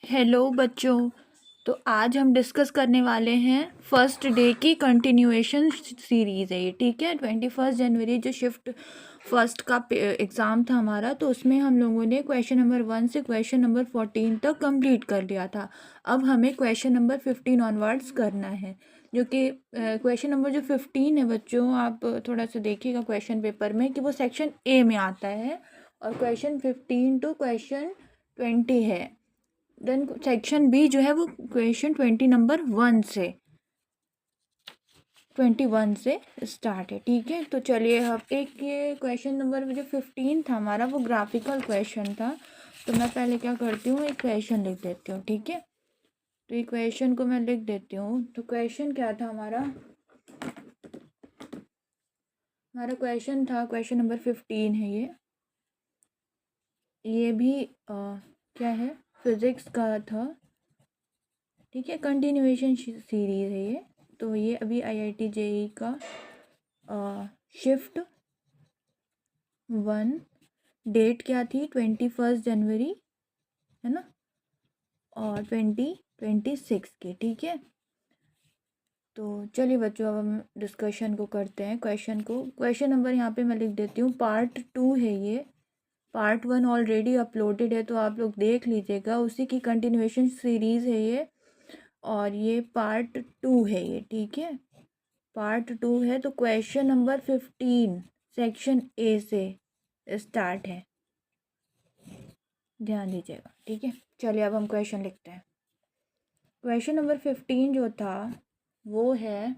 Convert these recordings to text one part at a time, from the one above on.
Hello बच्चों। तो आज हम डिस्कस करने वाले हैं फर्स्ट डे की कंटिन्यूएशन सीरीज़ है ये, ठीक है। 21 जनवरी जो शिफ्ट फर्स्ट का एग्ज़ाम था हमारा, तो उसमें हम लोगों ने क्वेश्चन नंबर 1 से क्वेश्चन नंबर 14 तक कंप्लीट कर लिया था। अब हमें क्वेश्चन नंबर 15 ऑनवर्ड्स करना है, जो कि क्वेश्चन नंबर जो 15 है बच्चों, आप थोड़ा सा देखिएगा क्वेश्चन पेपर में कि वो सेक्शन ए में आता है, और क्वेश्चन 15 टू क्वेश्चन 20 है। देन सेक्शन बी जो है वो क्वेश्चन 21 से स्टार्ट है, ठीक है। तो चलिए, हम एक ये क्वेश्चन नंबर जो 15 था हमारा, वो ग्राफिकल क्वेश्चन था। तो मैं पहले क्या करती हूँ, एक क्वेश्चन लिख देती हूँ, ठीक है। तो ये क्वेश्चन को मैं लिख देती हूँ। तो क्वेश्चन क्या था हमारा क्वेश्चन था, क्वेश्चन नंबर 15 है ये भी क्या है, फिजिक्स का था, ठीक है। कंटिन्यूएशन सीरीज है ये। तो ये अभी IIT JEE का शिफ्ट 1, डेट क्या थी 21 जनवरी, है ना, और 2026 की, ठीक है। तो चलिए बच्चों, अब हम डिस्कशन को करते हैं। क्वेश्चन नंबर यहाँ पे मैं लिख देती हूँ, पार्ट 2 है ये। पार्ट 1 ऑलरेडी अपलोडेड है, तो आप लोग देख लीजिएगा, उसी की कंटिन्यूएशन सीरीज़ है ये, और ये पार्ट 2 है ये, ठीक है। पार्ट 2 है। तो क्वेश्चन नंबर 15 सेक्शन ए से स्टार्ट है, ध्यान दीजिएगा, ठीक है। चलिए अब हम क्वेश्चन लिखते हैं। क्वेश्चन नंबर 15 जो था वो है,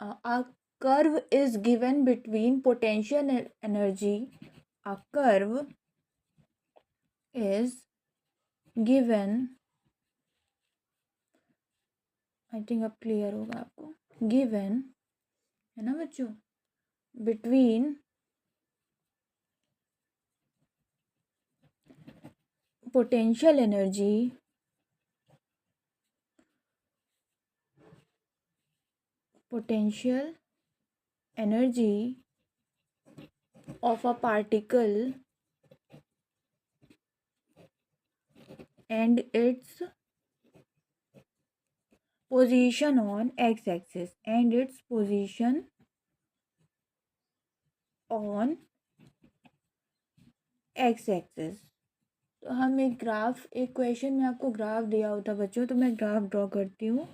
a curve is given between potential energy. A curve is given, I think अब क्लियर होगा आपको, गिवन, है ना बच्चों, between potential energy of a particle and its position on x-axis तो हम एक क्वेश्चन में आपको ग्राफ दिया होता बच्चों, तो मैं ग्राफ ड्रॉ करती हूँ,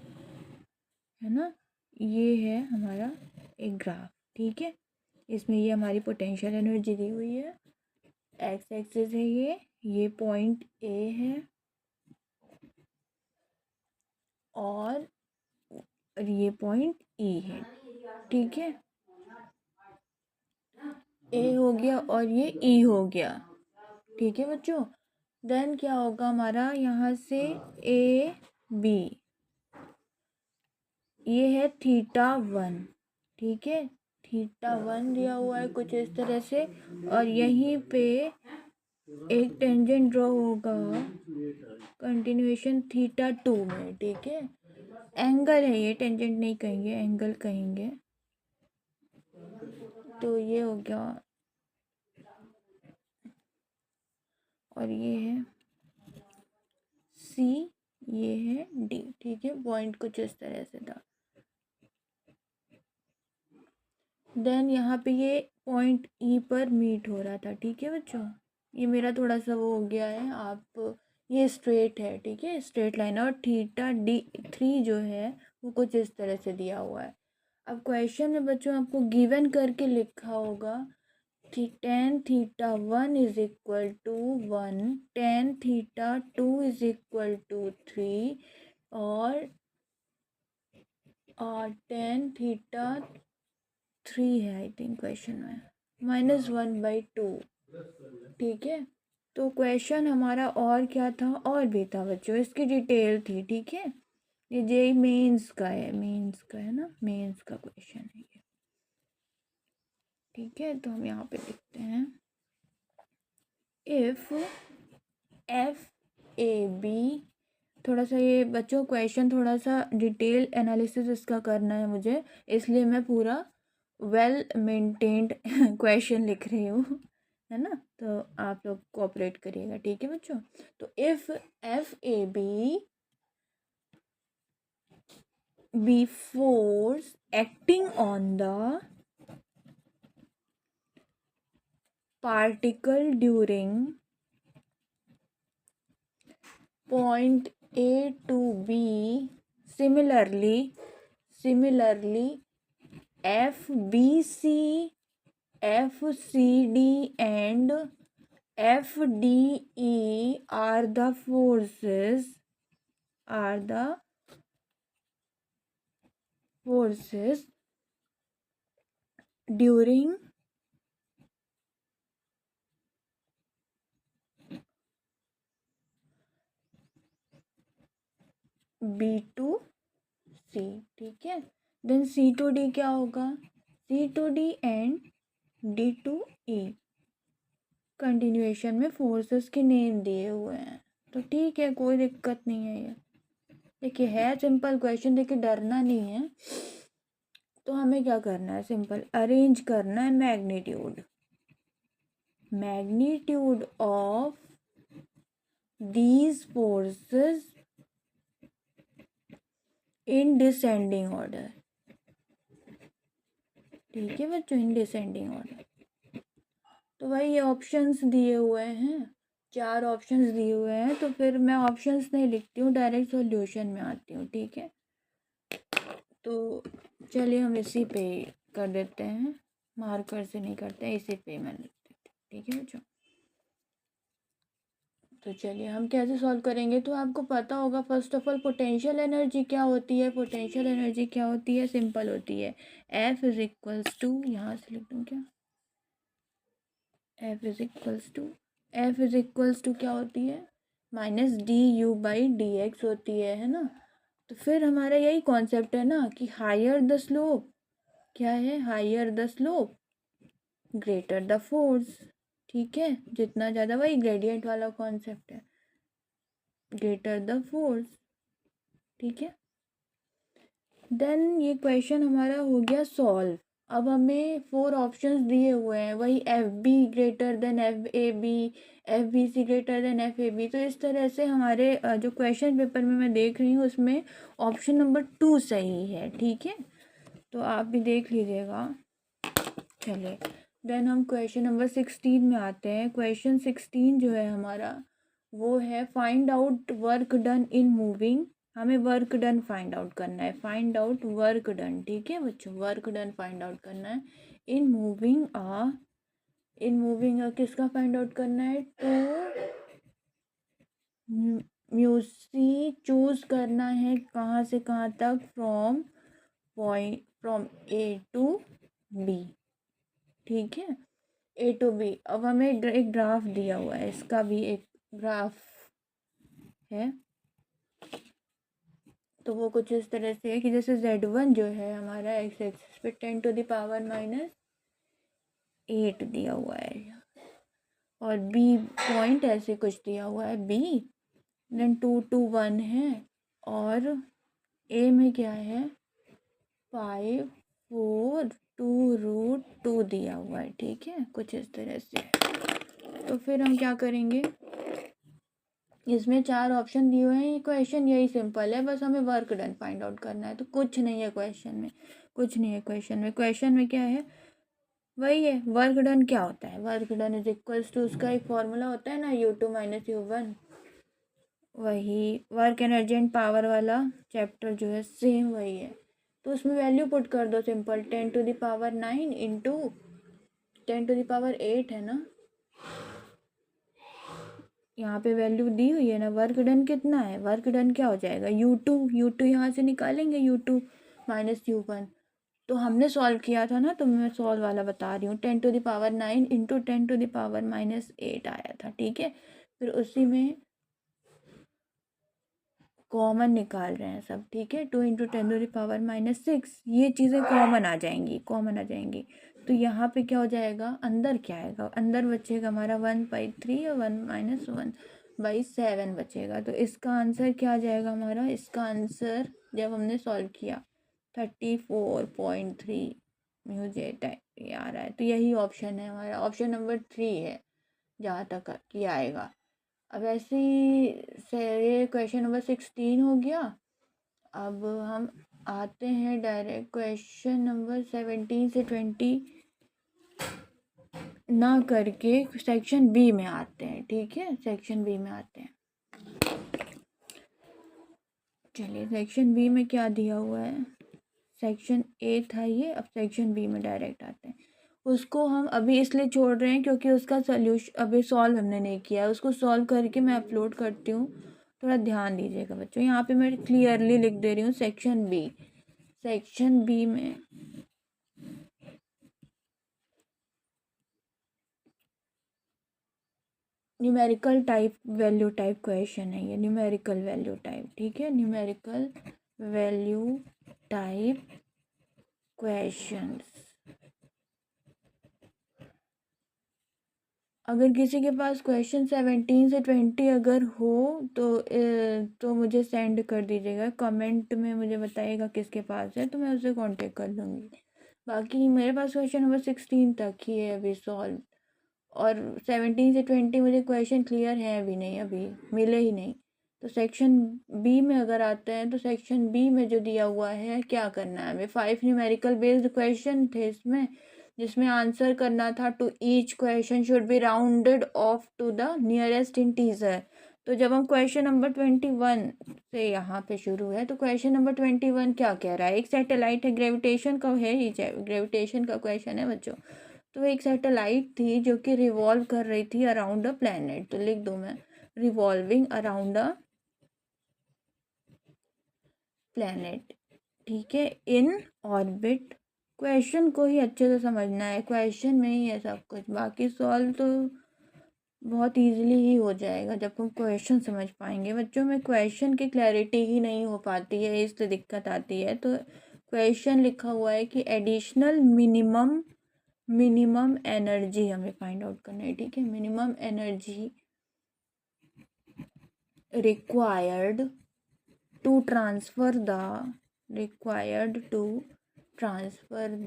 है ना। ये है हमारा एक ग्राफ, ठीक है। इसमें ये हमारी पोटेंशियल एनर्जी दी हुई है, एक्स एक्सिस है ये पॉइंट ए है, और ये पॉइंट ई है, ठीक है। ए हो गया और ये ई हो गया, ठीक है बच्चों। देन क्या होगा हमारा, यहाँ से ए बी, ये है θ1, ठीक है। θ1 दिया हुआ है कुछ इस तरह से, और यहीं पे एक टेंजेंट ड्रॉ होगा कंटिन्यूएशन θ2 में, ठीक है। एंगल है ये, टेंजेंट नहीं कहेंगे, एंगल कहेंगे। तो ये हो गया, और ये है सी, ये है डी, ठीक है। पॉइंट कुछ इस तरह से था। देन यहाँ पे ये पॉइंट ई पर मीट हो रहा था, ठीक है बच्चों। ये मेरा थोड़ा सा वो हो गया है, आप ये स्ट्रेट है, ठीक है, स्ट्रेट लाइन। और θD3 जो है वो कुछ इस तरह से दिया हुआ है। अब क्वेश्चन में बच्चों आपको गिवन करके लिखा होगा, tan θ1 is equal to 1, tan θ2 is equal to 3, और tan θ3 है आई थिंक क्वेश्चन में -1/2, ठीक है। तो क्वेश्चन हमारा और क्या था, और भी था बच्चों, इसकी डिटेल थी, ठीक है। ये जे मेंस का है, ना, मेंस का क्वेश्चन है ये, ठीक है। तो हम यहाँ पे लिखते हैं, इफ FAB, थोड़ा सा ये बच्चों क्वेश्चन थोड़ा सा डिटेल एनालिसिस इसका करना है मुझे, इसलिए मैं पूरा वेल मेंटेन्ड क्वेश्चन लिख रही हूँ, है ना। तो आप लोग कोऑपरेट करिएगा, ठीक है बच्चों। तो if f a b force acting on the particle during point A to B. Similarly, FBC, FCD and FDE are the forces during B to C, ठीक है। देन C to D क्या होगा, C to D and D to E continuation में forces के name दिए हुए हैं, तो ठीक है, कोई दिक्कत नहीं है। ये देखिए है सिंपल क्वेश्चन, देखिए डरना नहीं है। तो हमें क्या करना है, सिंपल अरेंज करना है magnitude of these forces in descending order, ठीक है बच्चों, इन डिसेंडिंग ऑर्डर। तो भाई ये ऑप्शंस दिए हुए हैं, 4 ऑप्शंस दिए हुए हैं, तो फिर मैं ऑप्शंस नहीं लिखती हूँ, डायरेक्ट सॉल्यूशन में आती हूँ, ठीक है। तो चलिए हम इसी पे कर देते हैं, मार्कर से नहीं करते हैं, इसी पे मैं लिख देती हूँ, ठीक है बच्चों। तो चलिए हम कैसे सॉल्व करेंगे, तो आपको पता होगा first of all potential energy क्या होती है। पोटेंशियल एनर्जी क्या होती है, सिंपल होती है, एफ इज इक्वल्स टू, यहाँ से लिख दूँ क्या, एफ इज इक्वल्स टू क्या होती है, minus D you by D x होती है ना। तो फिर हमारा यही कॉन्सेप्ट है ना कि हायर द स्लोप, क्या है, higher the slope greater the force, ठीक है, जितना ज़्यादा, वही ग्रेडियंट वाला कॉन्सेप्ट है, ग्रेटर द फोर्स, ठीक है। देन ये क्वेश्चन हमारा हो गया सॉल्व। अब हमें 4 ऑप्शंस दिए हुए हैं, वही f b greater than f a b, f b c greater than f a b. तो इस तरह से हमारे जो क्वेश्चन पेपर में मैं देख रही हूँ उसमें ऑप्शन नंबर 2 सही है, ठीक है। तो आप भी देख लीजिएगा। चलिए देन हम क्वेश्चन नंबर 16 में आते हैं। क्वेश्चन 16 जो है हमारा वो है find out work done in moving, हमें वर्क डन फाइंड आउट करना है, फाइंड आउट वर्क डन, ठीक है बच्चों, वर्क डन फाइंड आउट करना है इन मूविंग किसका फाइंड आउट करना है, तो म्यूसी चूज करना है कहाँ से कहाँ तक, फ्रॉम ए टू बी, ठीक है, ए टू बी। अब हमें एक ग्राफ दिया हुआ है, इसका भी एक ग्राफ है, तो वो कुछ इस तरह से है कि जैसे z1 जो है हमारा एक्स एक्सिस पे 10⁻⁸ दिया हुआ है, और b पॉइंट ऐसे कुछ दिया हुआ है b, देन 2 to 1 है, और a में क्या है 5 4 2√2 दिया हुआ है, ठीक है, कुछ इस तरह से। तो फिर हम क्या करेंगे, इसमें 4 ऑप्शन दिए हुए हैं, ये क्वेश्चन यही सिंपल है, बस हमें वर्क डन फाइंड आउट करना है, तो कुछ नहीं है क्वेश्चन में, कुछ नहीं है क्वेश्चन में क्या है, वही है वर्क डन। क्या होता है work done is equals to, उसका एक फॉर्मूला होता है ना, U2 - U1, वही वर्क एनर्जी एंड पावर वाला चैप्टर जो है सेम वही है। तो उसमें वैल्यू पुट कर दो सिंपल, 10⁻⁹ इंटू 10⁻8 है ना, यहाँ पे वैल्यू दी हुई है ना। वर्क डन कितना है, वर्क डन क्या हो जाएगा, U2 यहाँ से निकालेंगे, U2 - U1। तो हमने सॉल्व किया था ना, तो मैं सॉल्व वाला बता रही हूँ, 10⁻9 इंटू 10⁻−8 आया था, ठीक है। फिर उसी में कॉमन निकाल रहे हैं सब, ठीक है, 2 इंटू 10⁻6, ये चीज़ें कॉमन आ जाएंगी। तो यहाँ पे क्या हो जाएगा, अंदर क्या आएगा, अंदर बचेगा हमारा 1/3 और 1 - 1/7 बचेगा। तो इसका आंसर क्या आ जाएगा हमारा, इसका आंसर जब हमने सॉल्व किया 34.3 मुझे टाइप आ रहा है, तो यही ऑप्शन है हमारा, ऑप्शन नंबर 3 है जहाँ तक कि आएगा। अब ऐसे ही से ये क्वेश्चन नंबर 16 हो गया। अब हम आते हैं डायरेक्ट क्वेश्चन नंबर 17 से 20 ना करके सेक्शन बी में आते हैं। ठीक है, सेक्शन बी में आते हैं। चलिए, सेक्शन बी में क्या दिया हुआ है, सेक्शन ए था ये, अब सेक्शन बी में डायरेक्ट आते हैं। उसको हम अभी इसलिए छोड़ रहे हैं क्योंकि उसका सोल्यूशन अभी सॉल्व हमने नहीं किया है। उसको सॉल्व करके मैं अपलोड करती हूँ, थोड़ा ध्यान दीजिएगा बच्चों। यहाँ पे मैं क्लियरली लिख दे रही हूँ सेक्शन बी। सेक्शन बी में numerical type value type question है ये, न्यूमेरिकल वैल्यू टाइप। ठीक है, न्यूमेरिकल वैल्यू टाइप क्वेश्चंस। अगर किसी के पास क्वेश्चन 17 से 20 अगर हो तो मुझे सेंड कर दीजिएगा, कमेंट में मुझे बताइएगा किसके पास है, तो मैं उससे कांटेक्ट कर लूँगी। बाकी मेरे पास क्वेश्चन नंबर 16 तक ही है अभी सॉल्व, और 17 से 20 मुझे क्वेश्चन क्लियर है अभी नहीं, अभी मिले ही नहीं। तो सेक्शन बी में अगर आते हैं तो सेक्शन बी में जो दिया हुआ है क्या करना है हमें, 5 न्यूमेरिकल बेस्ड क्वेश्चन थे इसमें, जिसमें आंसर करना था to each question should be rounded off to the nearest integer. तो जब हम क्वेश्चन नंबर 21 से यहाँ पे शुरू है, तो क्वेश्चन नंबर 21 क्या कह रहा है, एक सैटेलाइट है, ग्रेविटेशन का है ही, ग्रेविटेशन का क्वेश्चन है बच्चों। तो एक सैटेलाइट थी जो कि रिवॉल्व कर रही थी अराउंड अ प्लैनेट, तो लिख दूँ मैं, रिवॉल्विंग अराउंड अ प्लैनेट। ठीक है, इन ऑर्बिट। क्वेश्चन को ही अच्छे से समझना है, क्वेश्चन में ही है सब कुछ, बाकी सॉल्व तो बहुत इजीली ही हो जाएगा जब हम क्वेश्चन समझ पाएंगे। बच्चों में क्वेश्चन की क्लैरिटी ही नहीं हो पाती है, इसलिए दिक्कत आती है। तो क्वेश्चन लिखा हुआ है कि एडिशनल मिनिमम एनर्जी हमें फाइंड आउट करना है। ठीक है, minimum energy required to transfer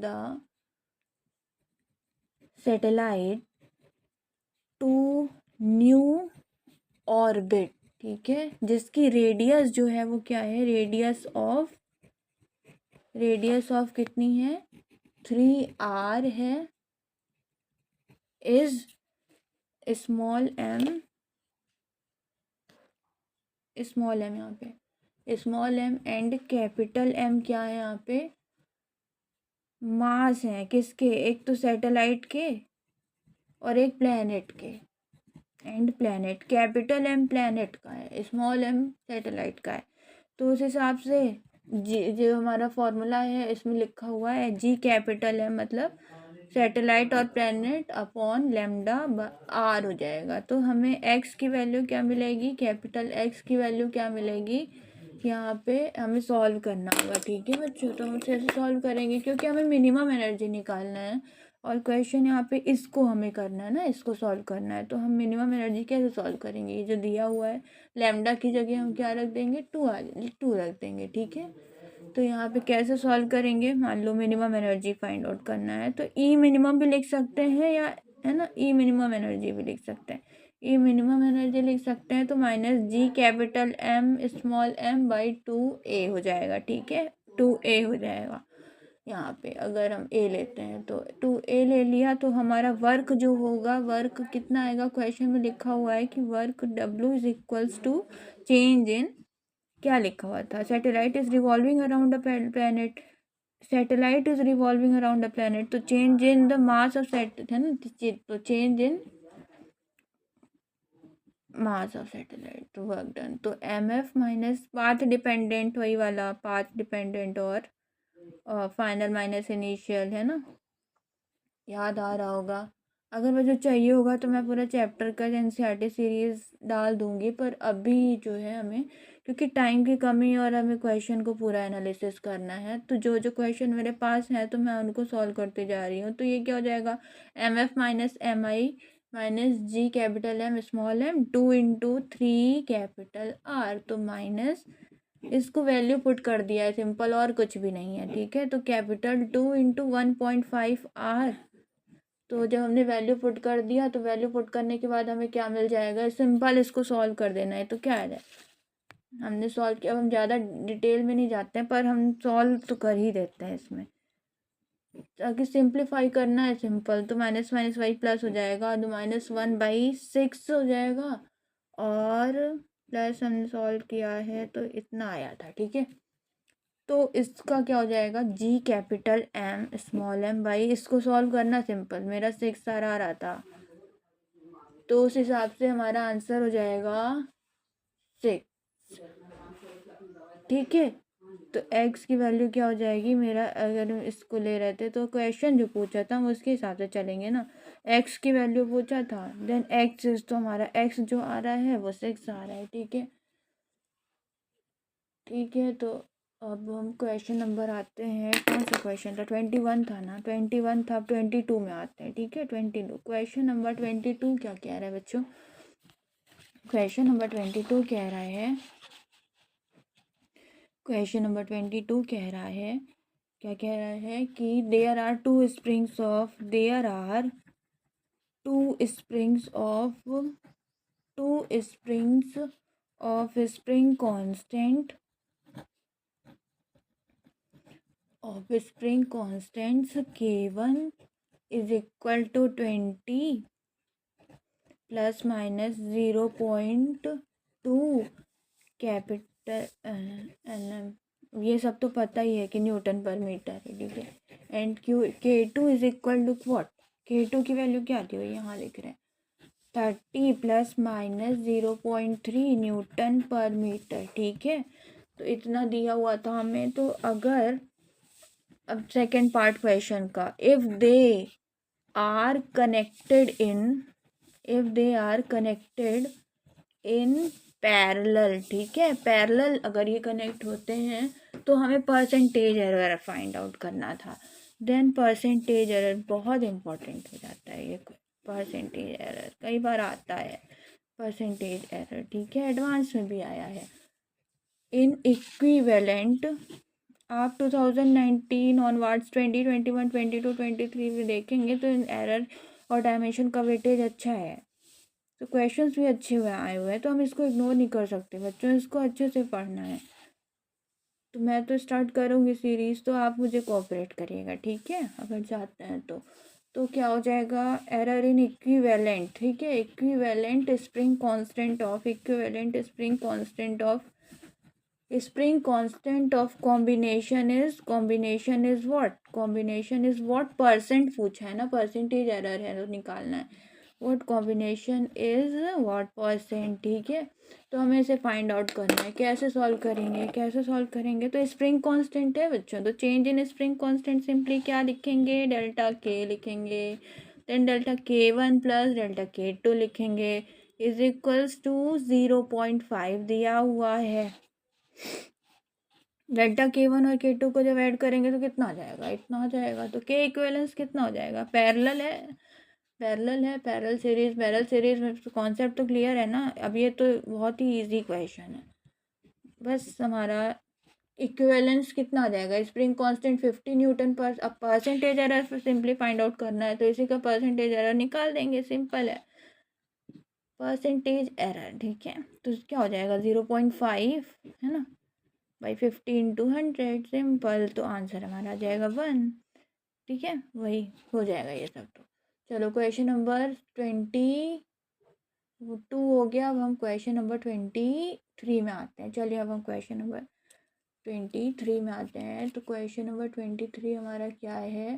the satellite to new orbit. ठीक है, जिसकी रेडियस जो है वो क्या है, रेडियस ऑफ कितनी है, 3r है, इज स्मॉल एम यहाँ पे small m and capital m क्या है यहाँ पे, मास है किसके, एक तो सैटेलाइट के और एक प्लैनेट के, and planet, capital m planet का है, स्मॉल एम सैटेलाइट का है। तो उस हिसाब से जी जो हमारा फॉर्मूला है इसमें लिखा हुआ है जी कैपिटल एम मतलब सैटेलाइट और प्लैनेट अपॉन लैम्डा आर हो जाएगा। तो हमें एक्स की वैल्यू क्या मिलेगी, कैपिटल एक्स की वैल्यू क्या मिलेगी, यहाँ पे हमें सॉल्व करना होगा। ठीक है बच्चों, तो हम कैसे सॉल्व करेंगे, क्योंकि हमें मिनिमम एनर्जी निकालना है और क्वेश्चन यहाँ पे इसको हमें करना है ना, इसको सॉल्व करना है। तो हम मिनिमम एनर्जी कैसे सॉल्व करेंगे, ये जो दिया हुआ है लैम्डा की जगह हम क्या रख देंगे, टू रख देंगे। ठीक है, तो यहाँ पे कैसे सॉल्व करेंगे, मान लो मिनिमम एनर्जी फाइंड आउट करना है, तो ई मिनिमम भी लिख सकते हैं या है ना, ई मिनिमम एनर्जी भी लिख सकते हैं, ई मिनिमम एनर्जी लिख सकते हैं। तो minus ji capital M small M by 2a हो जाएगा। ठीक है, 2a हो जाएगा। यहाँ पे अगर हम ए लेते हैं तो 2a ले लिया, तो हमारा वर्क जो होगा, वर्क कितना आएगा, क्वेश्चन में लिखा हुआ है कि work W is equals to change in, क्या लिखा हुआ था, satellite is revolving around a planet, satellite is revolving around a planet, तो change in the mass of satellite है ना, तो change in mass of satellite, तो वर्क डन, तो mf माइनस पाथ डिपेंडेंट, वही वाला पाथ डिपेंडेंट और final minus initial, है ना, याद आ रहा होगा। अगर मुझे चाहिए होगा तो मैं पूरा चैप्टर का एनसीईआरटी सीरीज़ डाल दूँगी, पर अभी जो है हमें, क्योंकि टाइम की कमी और हमें क्वेश्चन को पूरा एनालिसिस करना है, तो जो जो क्वेश्चन मेरे पास है तो मैं उनको सॉल्व करते जा रही हूँ। तो ये क्या हो जाएगा, mf माइनस mi माइनस जी capital M small M 2 × 3 capital R, तो माइनस इसको वैल्यू पुट कर दिया है सिंपल, और कुछ भी नहीं है, ठीक है। तो कैपिटल 2 इंटू 1.5 आर, तो जब हमने वैल्यू पुट कर दिया तो वैल्यू पुट करने के बाद हमें क्या मिल जाएगा, सिंपल इसको सॉल्व कर देना है। तो क्या आ जाए, हमने सॉल्व किया। अब हम ज़्यादा डिटेल में नहीं जाते हैं, पर हम सॉल्व तो कर ही देते हैं इसमें, ताकि सिंप्लीफाई करना है सिंपल। तो माइनस माइनस वाई प्लस हो जाएगा, तो -1/6 हो जाएगा, और प्लस हमने सॉल्व किया है तो इतना आया था, ठीक है। तो इसका क्या हो जाएगा, G capital M small M by, इसको सॉल्व करना सिंपल, मेरा 6 आ रहा था, तो उस हिसाब से हमारा आंसर हो जाएगा 6, ठीक है। तो x की वैल्यू क्या हो जाएगी मेरा, अगर हम इसको ले रहे थे तो क्वेश्चन जो पूछा था हम उसके हिसाब से चलेंगे ना, x की वैल्यू पूछा था, देन x तो हमारा x जो आ रहा है वो 6 आ रहा है, ठीक है। ठीक है, तो अब हम क्वेश्चन नंबर आते हैं, कौन सा क्वेश्चन था, 21 था ना, 21 था, 22 में आते हैं, ठीक है। 22 क्वेश्चन नंबर 22 क्या कह रहा है बच्चों, क्वेश्चन नंबर 22 कह रहा है, क्वेश्चन नंबर 22 कह रहा है, क्या कह रहा है कि there are two springs of, there are two springs of, two springs of spring constant, of spring constants K1 is equal to 20 plus minus 0.2 capital ये सब तो पता ही है कि न्यूटन पर मीटर है, ठीक है। And K2 is equal to what, K2 की वैल्यू क्या दी हुई है, यहाँ लिख रहे हैं 30 प्लस माइनस 0.3 न्यूटन पर मीटर, ठीक है। तो इतना दिया हुआ था हमें। तो अगर अब सेकेंड पार्ट क्वेश्चन का, if they are connected in, if they are connected in parallel, ठीक है, पैरेलल अगर ये कनेक्ट होते हैं तो हमें परसेंटेज एरर फाइंड आउट करना था। देन परसेंटेज एरर बहुत इंपॉर्टेंट हो जाता है, ये परसेंटेज एरर कई बार आता है, परसेंटेज एरर, ठीक है, एडवांस में भी आया है। इन इक्विवेलेंट आप 2019 ऑनवर्ड्स 2021 22 23 में देखेंगे तो एरर और डायमेंशन का वेटेज अच्छा है, तो क्वेश्चंस भी अच्छे हुए आए हुए हैं, तो हम इसको इग्नोर नहीं कर सकते बच्चों, इसको अच्छे से पढ़ना है। तो मैं तो स्टार्ट करूँगी सीरीज़, तो आप मुझे कोऑपरेट करिएगा, ठीक है, अगर चाहते हैं तो क्या हो जाएगा, एरर इन इक्विवेलेंट, ठीक है, equivalent spring constant of, equivalent spring constant of, spring constant of combination is what, combination is what, percent पूछा है ना, परसेंटेज एरर है तो निकालना है, what combination is what percent, ठीक है। तो हमें इसे फाइंड आउट करना है, कैसे सॉल्व करेंगे, कैसे सॉल्व करेंगे, तो स्प्रिंग कांस्टेंट है बच्चों, तो चेंज इन स्प्रिंग कांस्टेंट सिंपली क्या लिखेंगे, डेल्टा के लिखेंगे, then delta K1 plus delta K2 लिखेंगे, इज इक्वल्स टू 0.5 दिया हुआ है। डेल्टा K1 और K2 को जब ऐड करेंगे तो कितना आ जाएगा, इतना आ जाएगा। तो K इक्विवेलेंस कितना हो जाएगा, पैरेलल है, पैरेलल है, पैरेलल सीरीज में कॉन्सेप्ट तो क्लियर है ना। अब ये तो बहुत ही इजी क्वेश्चन है, बस हमारा इक्विवेलेंस कितना आ जाएगा, स्प्रिंग कांस्टेंट 50 न्यूटन पर, अब percentage error simply find out करना है, तो इसी का परसेंटेज एरर निकाल देंगे, सिंपल है, परसेंटेज एरर, ठीक है। तो क्या हो जाएगा 0.5 है ना, बाई 50 इंटू 100, सिंपल, तो आंसर हमारा आ जाएगा 1, ठीक है, वही हो जाएगा ये सब। तो चलो क्वेश्चन नंबर 22 हो गया, अब हम क्वेश्चन नंबर 23 में आते हैं। चलिए अब हम क्वेश्चन नंबर 23 में आते हैं। तो क्वेश्चन नंबर 23 हमारा क्या है,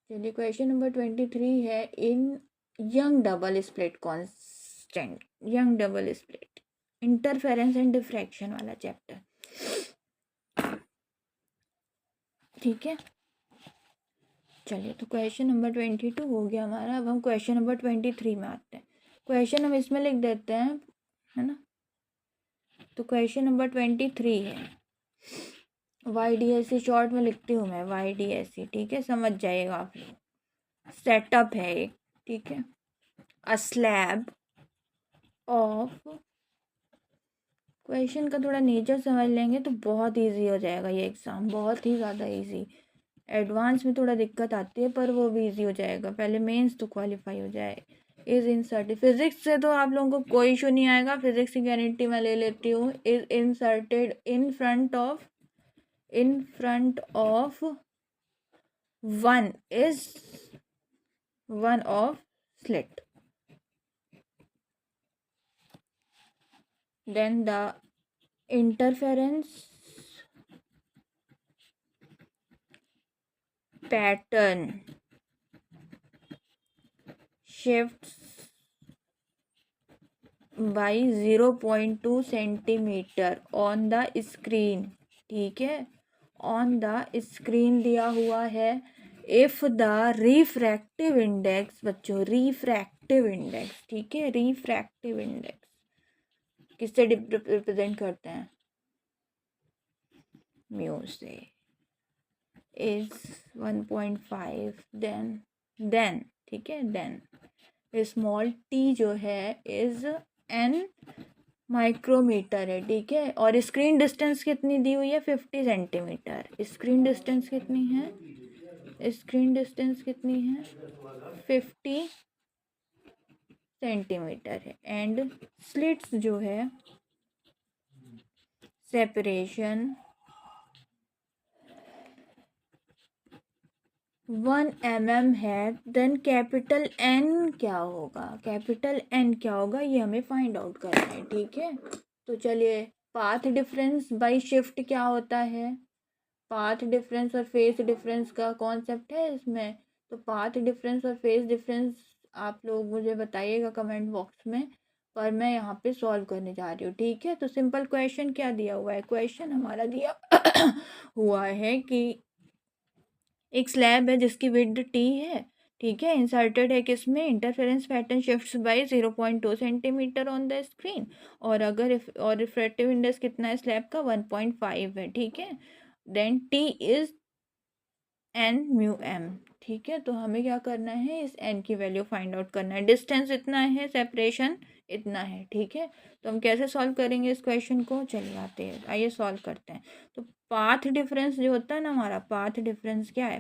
चलिए क्वेश्चन नंबर 23 है, in Young double split constant, Young double split interference and diffraction वाला चैप्टर, ठीक है। चलिए तो क्वेश्चन नंबर 22 हो गया हमारा, अब हम क्वेश्चन नंबर 23 में आते हैं। क्वेश्चन हम इसमें लिख देते हैं, है ना। तो क्वेश्चन नंबर 23 है, YDSE शॉर्ट में लिखती हूँ मैं, YDSE, ठीक है, समझ जाइएगा आप लोग। सेटअप है एक, ठीक है, अ स्लैब ऑफ क्वेश्चन का थोड़ा नेचर समझ लेंगे तो बहुत इजी हो जाएगा ये एग्ज़ाम, बहुत ही ज़्यादा इजी। एडवांस में थोड़ा दिक्कत आती है पर वो भी इजी हो जाएगा, पहले मेंस तो क्वालिफाई हो जाए। इज इंसर्टेड, फिजिक्स से तो आप लोगों को कोई इशू नहीं आएगा, फिजिक्स की गारंटी मैं ले लेती हूँ। Is inserted in front of one is one of slit, then the interference pattern shifts by 0.2 centimetre on the screen. ठीक है, ऑन द स्क्रीन दिया हुआ है। इफ द रिफ्रैक्टिव इंडेक्स, बच्चों रिफ्रैक्टिव इंडेक्स, ठीक है, रिफ्रैक्टिव इंडेक्स किससे represent करते हैं? म्यू से। इज 1.5 देन ठीक है, देन स्मॉल टी जो है इज एन माइक्रोमीटर है। ठीक है, और स्क्रीन डिस्टेंस कितनी दी हुई है? 50 सेंटीमीटर। स्क्रीन डिस्टेंस कितनी है? स्क्रीन डिस्टेंस कितनी है? 50 सेंटीमीटर है। एंड स्लिट्स जो है सेपरेशन 1 mm है। देन कैपिटल एन क्या होगा? कैपिटल एन क्या होगा ये हमें फाइंड आउट करना है। ठीक है, तो चलिए, पाथ डिफरेंस बाय शिफ्ट क्या होता है? पाथ डिफरेंस और फेस डिफरेंस का कॉन्सेप्ट है इसमें। तो पाथ डिफरेंस और फेस डिफरेंस आप लोग मुझे बताइएगा कमेंट बॉक्स में, पर मैं यहाँ पे सॉल्व करने जा रही हूँ। ठीक है, तो सिंपल क्वेश्चन क्या दिया हुआ है? क्वेश्चन हमारा दिया हुआ है कि एक स्लैब है जिसकी विड्थ टी है। ठीक है, इंसर्टेड है किसमें? Interference pattern shifts by 0.2 centimetre on the screen. और अगर और रिफ्रैक्टिव इंडेक्स कितना है स्लैब का? 1.5 है। ठीक है, then t is n mu m. ठीक है, तो हमें क्या करना है? इस एन की वैल्यू फाइंड आउट करना है। डिस्टेंस इतना है, सेपरेशन इतना है। ठीक है, तो हम कैसे सॉल्व करेंगे इस क्वेश्चन को? चलिए आते हैं, आइए सॉल्व करते हैं। तो पाथ डिफरेंस जो होता है ना हमारा, पाथ डिफरेंस क्या है?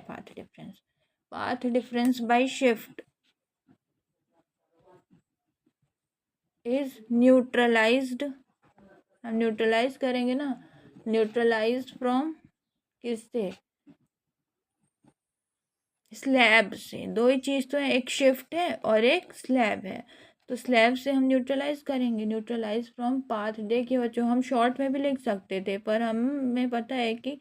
Path difference bye shift is neutralised. हम न्यूट्रलाइज करेंगे ना, न्यूट्रलाइज्ड फ्रॉम किससे? स्लैब से। दो ही चीज़ तो है, एक शिफ्ट है और एक स्लैब है। तो स्लैब से हम न्यूट्रलाइज करेंगे, न्यूट्रलाइज फ्रॉम पाथ। देखिए बच्चों, हम शॉर्ट में भी लिख सकते थे पर हमें पता है कि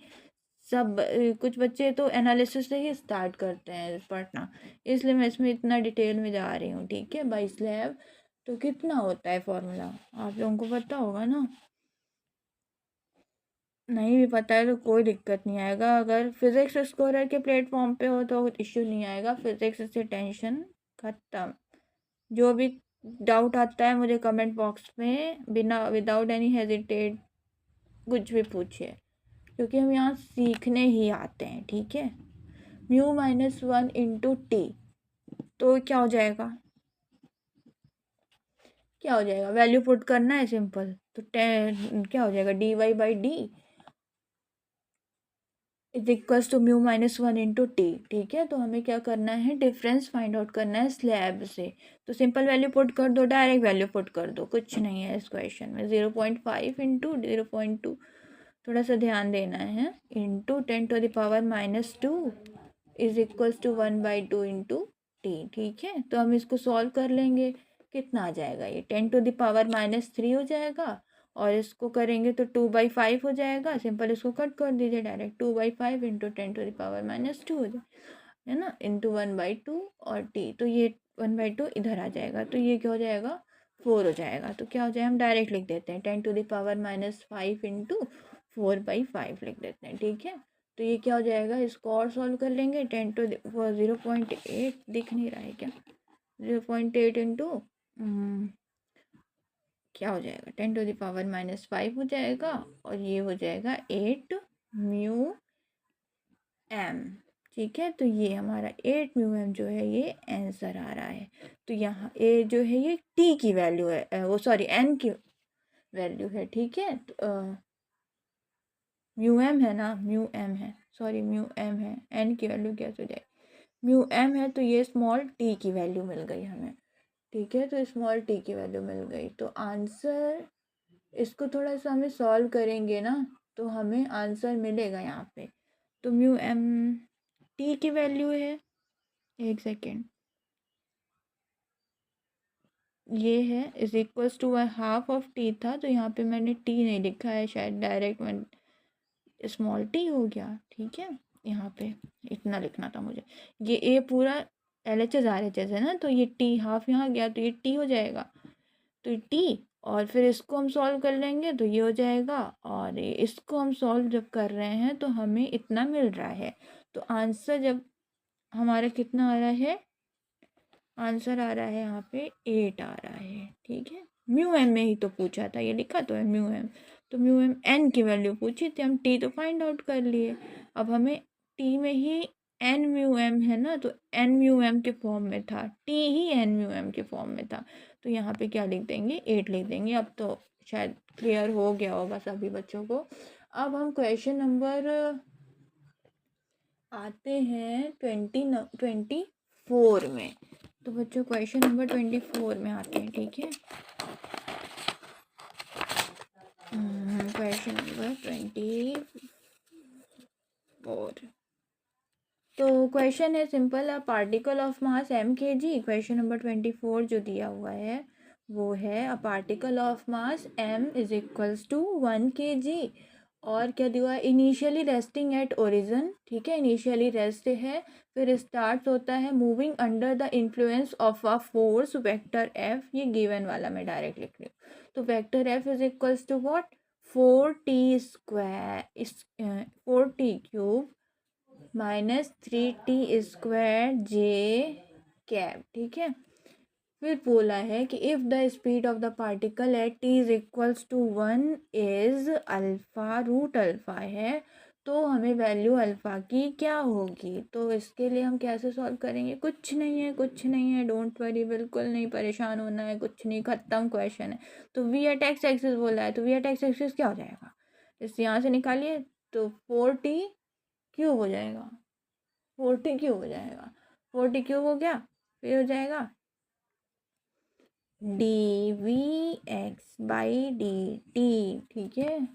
सब कुछ बच्चे तो एनालिसिस से ही स्टार्ट करते हैं पढ़ना, इसलिए मैं इसमें इतना डिटेल में जा रही हूँ। ठीक है, बाई स्लैब तो कितना होता है फॉर्मूला आप लोगों को पता होगा ना? नहीं भी पता है तो कोई दिक्कत नहीं आएगा, अगर फिजिक्स स्कोरर के प्लेटफॉर्म पे हो तो इश्यू नहीं आएगा। फिजिक्स से टेंशन खत्म। जो भी डाउट आता है मुझे कमेंट बॉक्स में बिना विदाउट एनी हेजिटेट कुछ भी पूछिए, क्योंकि हम यहाँ सीखने ही आते हैं। ठीक है, म्यू -1 इंटू टी, तो क्या हो जाएगा? क्या हो जाएगा? वैल्यू पुट करना है सिंपल, तो क्या हो जाएगा? dy/d is equals to mu -1 into t. ठीक है, तो हमें क्या करना है? डिफरेंस फाइंड आउट करना है स्लैब से। तो सिंपल वैल्यू पुट कर दो, डायरेक्ट वैल्यू पुट कर दो, कुछ नहीं है इस क्वेश्चन में। 0.5 इंटू 0.2, थोड़ा सा ध्यान देना है, into 10⁻⁻² is equals to 1/2 into t. ठीक है, तो हम इसको सॉल्व कर लेंगे। कितना आ जाएगा? ये 10⁻³ हो जाएगा, और इसको करेंगे तो 2/5 हो जाएगा। सिंपल इसको कट कर दीजिए डायरेक्ट, 2/5 इंटू 10⁻² हो जाए, है ना, इंटू 1/2 और टी। तो ये 1/2 इधर आ जाएगा, तो ये क्या हो जाएगा? 4 हो जाएगा। तो क्या हो जाए? हम डायरेक्ट लिख देते हैं 10⁻⁻5 इंटू 4/5 लिख देते हैं। ठीक है, तो ये क्या हो जाएगा? इसको और सॉल्व कर लेंगे। 0.8 दिख नहीं रहा है क्या? 0.8 इंटू क्या हो जाएगा? 10⁻⁻5 हो जाएगा, और ये हो जाएगा 8 म्यू एम। ठीक है, तो ये हमारा 8 म्यू एम जो है ये आंसर आ रहा है। तो यहाँ ए जो है ये टी की वैल्यू है, वो सॉरी एन की, वैल्यू है, ठीक है। म्यू एम है ना, म्यू एम है, सॉरी म्यू एम है, एन की वैल्यू कैसे हो जाएगी, म्यू एम है, तो ये स्मॉल टी की वैल्यू मिल गई हमें, ठीक है। तो स्मॉल टी की वैल्यू मिल गई, तो आंसर इसको थोड़ा सा हमें सॉल्व करेंगे ना, तो हमें आंसर मिलेगा यहाँ पे। तो म्यू एम टी की वैल्यू है, एक सेकेंड, ये है is equals to half of t था, तो यहाँ पे मैंने टी नहीं लिखा है, शायद डायरेक्ट मैं स्मॉल टी हो गया, ठीक है। यहाँ पे इतना लिखना था मुझे, ये ए पूरा L H S R H S है ना, तो ये टी हाफ यहाँ गया, तो ये टी हो जाएगा, तो टी, और फिर इसको हम सॉल्व कर लेंगे तो ये हो जाएगा, और इसको हम सॉल्व जब कर रहे हैं तो हमें इतना मिल रहा है। तो आंसर जब हमारा कितना आ रहा है, आंसर आ रहा है यहाँ पे 8 आ रहा है, ठीक है। म्यू एम में ही तो पूछा था, ये लिखा तो है म्यू एम, तो म्यू एम एन की वैल्यू पूछी थी, हम टी तो फाइंड आउट कर लिए, अब हमें टी में ही एन म्यू एम है ना, तो एन म्यू एम के फॉर्म में था, टी ही एन म्यू एम के फॉर्म में था, तो यहाँ पे क्या लिख देंगे, 8 लिख देंगे। अब तो शायद क्लियर हो गया होगा सभी बच्चों को। अब हम क्वेश्चन नंबर आते हैं 24 में, तो बच्चों क्वेश्चन नंबर 24 में आते हैं, ठीक है। क्वेश्चन नंबर 24, तो क्वेश्चन है simple, a particle of mass m kg। Question number 24 जो दिया हुआ है वो है a particle of mass m is equals to 1 kg, और क्या दिया है, इनिशियली रेस्टिंग एट ओरिजिन, ठीक है, इनिशियली रेस्ट है, फिर स्टार्ट होता है moving under the influence of a force vector f, ये गिवन वाला मैं डायरेक्ट लिख रही हूँ, तो vector f is equals to what, 4t² 4t³ -3t² j cap, ठीक है। फिर बोला है कि if the speed of the particle at t is equals to 1 is alpha, root alpha है, तो हमें वैल्यू अल्फ़ा की क्या होगी। तो इसके लिए हम कैसे सॉल्व करेंगे, कुछ नहीं है, कुछ नहीं है, डोंट वरी, बिल्कुल नहीं परेशान होना है, कुछ नहीं, ख़त्म क्वेश्चन है। तो वी एट एक्स एक्सिस बोला है, तो वी एट एक्स एक्सिस क्या हो जाएगा, इस यहाँ से निकालिए, तो 4t³ हो जाएगा, 4t³ हो जाएगा, 4t³ हो गया, फिर हो जाएगा dvx/dt, ठीक है।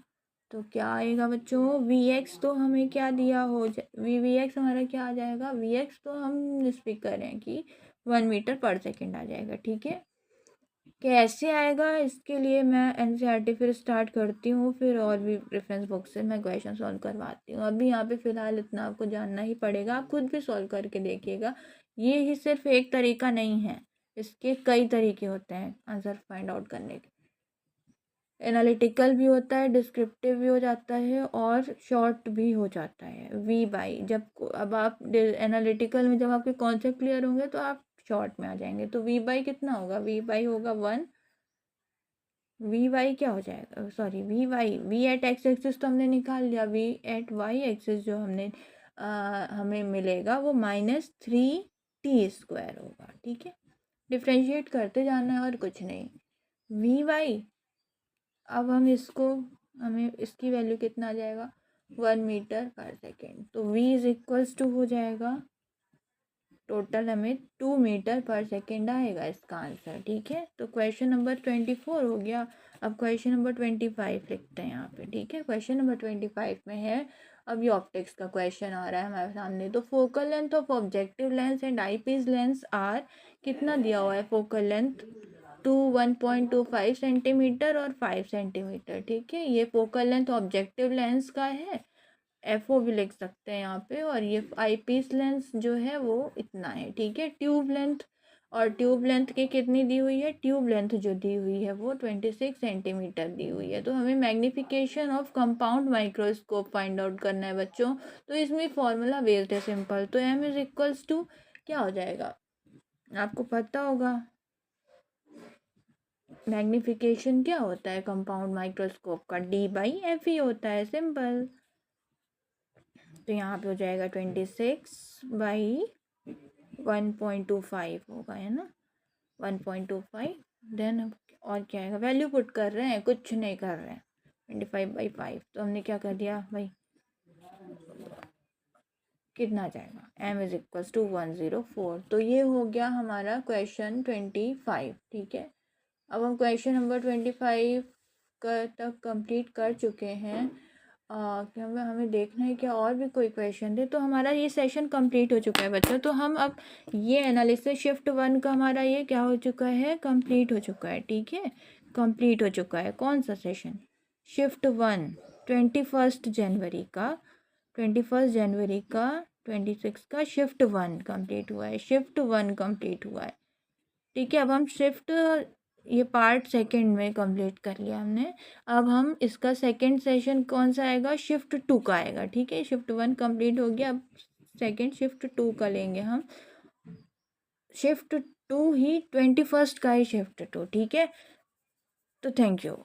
तो क्या आएगा बच्चों, vx तो हमें क्या दिया हो vx हमारा क्या आ जाएगा, vx तो हम स्पीक कर रहे हैं कि 1 मीटर पर सेकेंड आ जाएगा, ठीक है। कैसे आएगा, इसके लिए मैं एनसीईआरटी फिर स्टार्ट करती हूँ, फिर और भी रेफरेंस बुक से मैं क्वेश्चन सॉल्व करवाती हूँ। अभी यहाँ पे फ़िलहाल इतना आपको जानना ही पड़ेगा, आप खुद भी सॉल्व करके देखिएगा, ये ही सिर्फ एक तरीका नहीं है, इसके कई तरीके होते हैं आंसर फाइंड आउट करने के। एनालिटिकल भी होता है, डिस्क्रिप्टिव भी हो जाता है, और शॉर्ट भी हो जाता है। वी बाई जब अब आप एनालिटिकल में जब आपके कॉन्सेप्ट क्लियर होंगे तो आप शॉर्ट में आ जाएंगे, तो वी बाई कितना होगा, वी बाई होगा 1, वी वाई क्या हो जाएगा, sorry v y, v at x axis तो हमने निकाल लिया, वी एट वाई एक्सिस जो हमें मिलेगा वो -3t² होगा, ठीक है। डिफ्रेंशिएट करते जाना है और कुछ नहीं। वी वाई, अब हमें इसकी वैल्यू कितना आ जाएगा, 1 मीटर पर सेकेंड, तो v इज इक्वल्स टू हो जाएगा, टोटल हमें 2 मीटर पर सेकेंड आएगा इसका आंसर, ठीक है। तो क्वेश्चन नंबर 24 हो गया। अब क्वेश्चन नंबर 25 लिखते हैं यहाँ पे, ठीक है। क्वेश्चन नंबर 25 में है, अब ये ऑप्टिक्स का क्वेश्चन आ रहा है हमारे सामने, तो focal length of objective lens and eyepiece lens are, कितना दिया हुआ है, फोकल लेंथ 1.25 सेंटीमीटर और 5 सेंटीमीटर, ठीक है। ये फोकल लेंथ ऑब्जेक्टिव लेंस का है, एफओ भी लिख सकते हैं यहाँ पे, और ये आई पीस लेंस जो है वो इतना है, ठीक है। ट्यूब लेंथ, और ट्यूब लेंथ की कितनी दी हुई है, ट्यूब लेंथ जो दी हुई है वो 26 सेंटीमीटर दी हुई है। तो हमें magnification of compound microscope find out करना है बच्चों, तो इसमें फॉर्मूला बेस्ड है सिंपल, तो एम इज इक्वल्स टू क्या हो जाएगा, आपको पता होगा मैग्नीफिकेशन क्या होता है कंपाउंड माइक्रोस्कोप का, D/FE होता है, सिंपल। तो यहाँ पे हो जाएगा 26/1.25 होगा, है ना, 1.25, देन और क्या आएगा, वैल्यू पुट कर रहे हैं, कुछ नहीं कर रहे हैं। 25/5 तो हमने क्या कर दिया भाई, कितना जाएगा, m इज इक्वल्स टू 104। तो ये हो गया हमारा क्वेश्चन 25, ठीक है। अब हम क्वेश्चन नंबर 25 तक कंप्लीट कर चुके हैं। क्या हमें देखना है क्या और भी कोई क्वेश्चन थे, तो हमारा ये सेशन कंप्लीट हो चुका है बच्चों। तो हम अब ये एनालिसिस शिफ्ट 1 का हमारा ये क्या हो चुका है, कंप्लीट हो चुका है, ठीक है। कंप्लीट हो चुका है कौन सा सेशन, शिफ्ट 1 21 जनवरी का, 26 का शिफ्ट 1 कंप्लीट हुआ है, शिफ्ट 1 कंप्लीट हुआ है, ठीक है। अब हम शिफ्ट ये पार्ट सेकंड में कंप्लीट कर लिया हमने। अब हम इसका सेकंड सेशन कौन सा आएगा, शिफ्ट 2 का आएगा, ठीक है। शिफ्ट 1 कंप्लीट हो गया, अब सेकंड शिफ्ट 2 का लेंगे हम। शिफ्ट 2 ही 21 का ही शिफ्ट 2, ठीक है। तो थैंक यू।